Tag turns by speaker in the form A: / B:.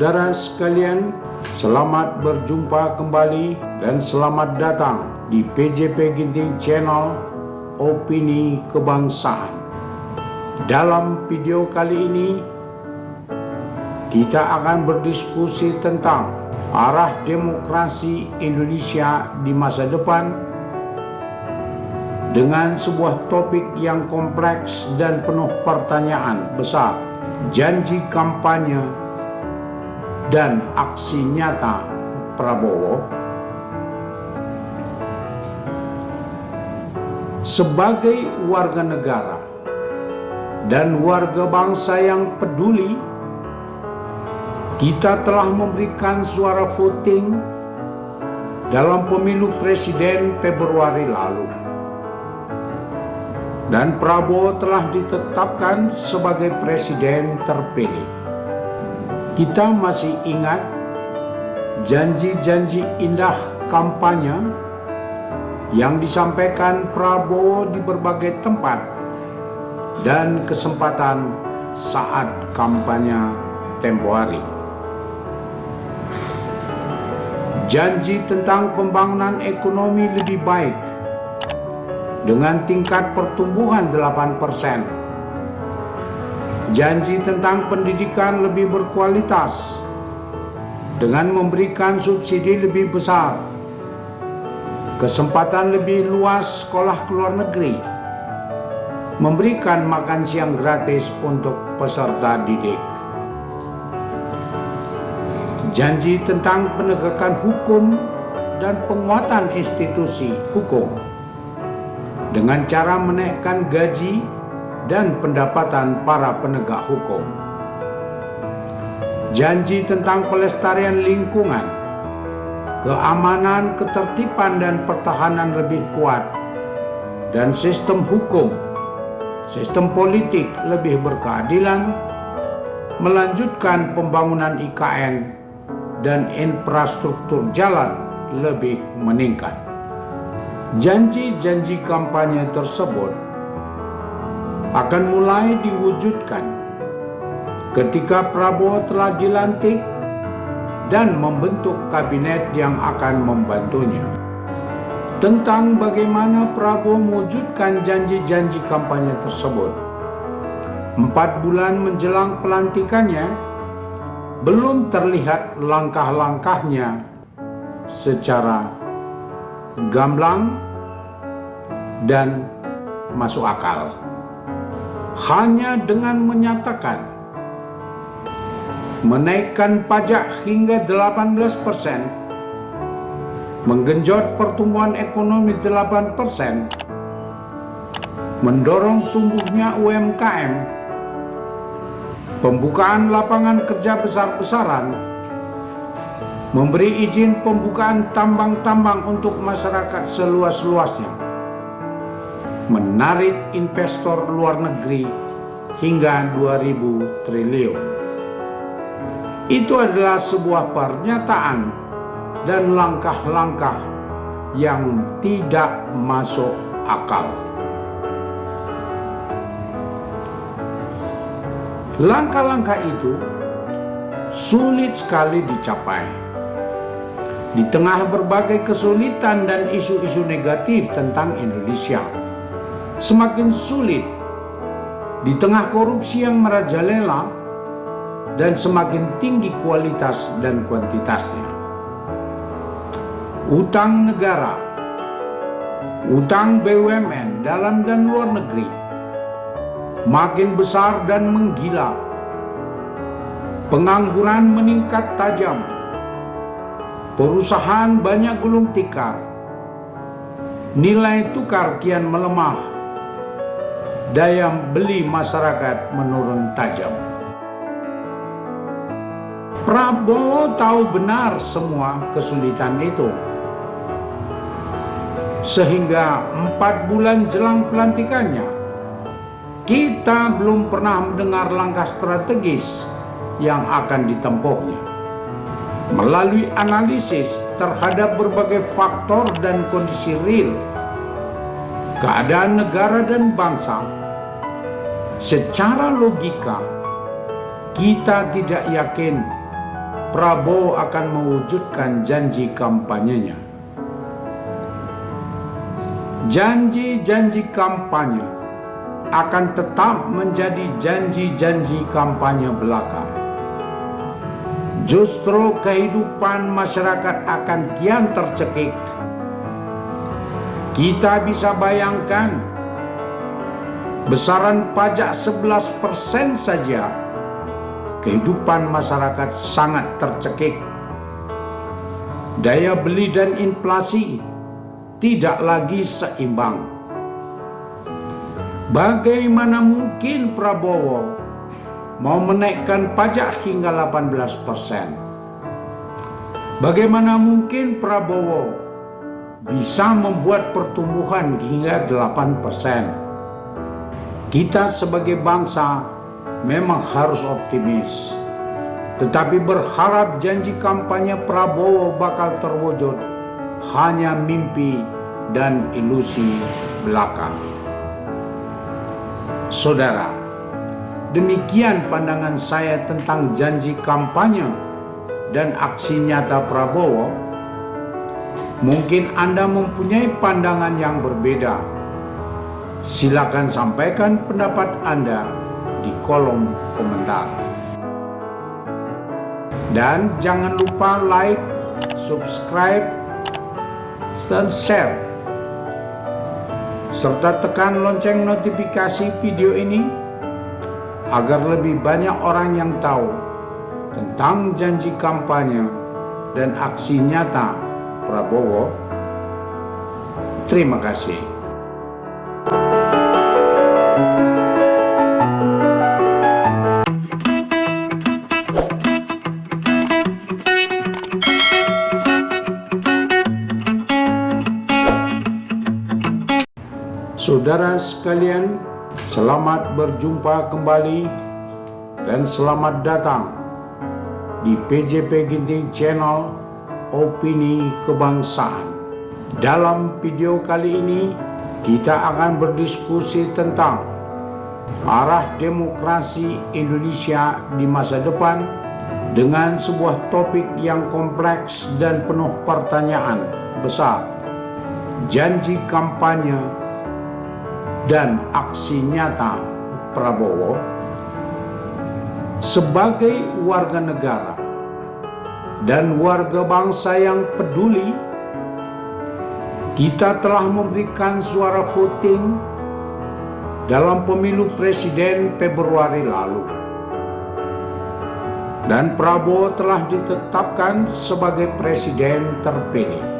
A: Saudara sekalian, selamat berjumpa kembali dan selamat datang di PJP Ginting Channel Opini Kebangsaan. Dalam video kali ini, kita akan berdiskusi tentang arah demokrasi Indonesia di masa depan dengan sebuah topik yang kompleks dan penuh pertanyaan besar, janji kampanye dan aksi nyata Prabowo. Sebagai warga negara dan warga bangsa yang peduli, kita telah memberikan suara voting dalam pemilu presiden Februari lalu. Dan Prabowo telah ditetapkan sebagai presiden terpilih. Kita masih ingat janji-janji indah kampanye yang disampaikan Prabowo di berbagai tempat dan kesempatan saat kampanye tempo hari. Janji tentang pembangunan ekonomi lebih baik dengan tingkat pertumbuhan 8%. Janji tentang pendidikan lebih berkualitas dengan memberikan subsidi lebih besar, kesempatan lebih luas sekolah ke luar negeri, memberikan makan siang gratis untuk peserta didik. Janji tentang penegakan hukum dan penguatan institusi hukum dengan cara menaikkan gaji dan pendapatan para penegak hukum. Janji tentang pelestarian lingkungan, keamanan, ketertiban dan pertahanan lebih kuat, dan sistem hukum, sistem politik lebih berkeadilan, melanjutkan pembangunan IKN dan infrastruktur jalan lebih meningkat. Janji-janji kampanye tersebut akan mulai diwujudkan ketika Prabowo telah dilantik dan membentuk kabinet yang akan membantunya. Tentang bagaimana Prabowo mewujudkan janji-janji kampanye tersebut 4 bulan menjelang pelantikannya, belum terlihat langkah-langkahnya secara gamblang dan masuk akal. Hanya dengan menyatakan menaikkan pajak hingga 18%, menggenjot pertumbuhan ekonomi 8%, mendorong tumbuhnya UMKM, pembukaan lapangan kerja besar-besaran, memberi izin pembukaan tambang-tambang untuk masyarakat seluas-luasnya, menarik investor luar negeri hingga 2.000 triliun. Itu adalah sebuah pernyataan dan langkah-langkah yang tidak masuk akal. Langkah-langkah itu sulit sekali dicapai. Di tengah berbagai kesulitan dan isu-isu negatif tentang Indonesia, semakin sulit di tengah korupsi yang merajalela dan semakin tinggi kualitas dan kuantitasnya. Utang negara, utang BUMN dalam dan luar negeri makin besar dan menggila. Pengangguran meningkat tajam. Perusahaan banyak gulung tikar. Nilai tukar kian melemah. Daya beli masyarakat menurun tajam. Prabowo tahu benar semua kesulitan itu. Sehingga 4 bulan jelang pelantikannya, kita belum pernah mendengar langkah strategis yang akan ditempuhnya. Melalui analisis terhadap berbagai faktor dan kondisi real, keadaan negara dan bangsa, secara logika kita tidak yakin Prabowo akan mewujudkan janji kampanyenya. Janji-janji kampanye akan tetap menjadi janji-janji kampanye belaka. Justru kehidupan masyarakat akan kian tercekik. Kita bisa bayangkan besaran pajak 11% saja, kehidupan masyarakat sangat tercekik. Daya beli dan inflasi tidak lagi seimbang. Bagaimana mungkin Prabowo mau menaikkan pajak hingga 18%? Bagaimana mungkin Prabowo bisa membuat pertumbuhan hingga 8%? Kita sebagai bangsa memang harus optimis, tetapi berharap janji kampanye Prabowo bakal terwujud hanya mimpi dan ilusi belaka. Saudara, demikian pandangan saya tentang janji kampanye dan aksi nyata Prabowo. Mungkin Anda mempunyai pandangan yang berbeda. Silakan sampaikan pendapat Anda di kolom komentar. Dan jangan lupa like, subscribe, dan share, serta tekan lonceng notifikasi video ini agar lebih banyak orang yang tahu tentang janji kampanye dan aksi nyata Prabowo. Terima kasih. Saudara sekalian, selamat berjumpa kembali dan selamat datang di PJP Ginting Channel Opini Kebangsaan. Dalam video kali ini, kita akan berdiskusi tentang arah demokrasi Indonesia di masa depan dengan sebuah topik yang kompleks dan penuh pertanyaan besar: janji kampanye dan aksi nyata Prabowo. Sebagai warga negara dan warga bangsa yang peduli, kita telah memberikan suara voting dalam pemilu presiden Februari lalu, dan Prabowo telah ditetapkan sebagai presiden terpilih.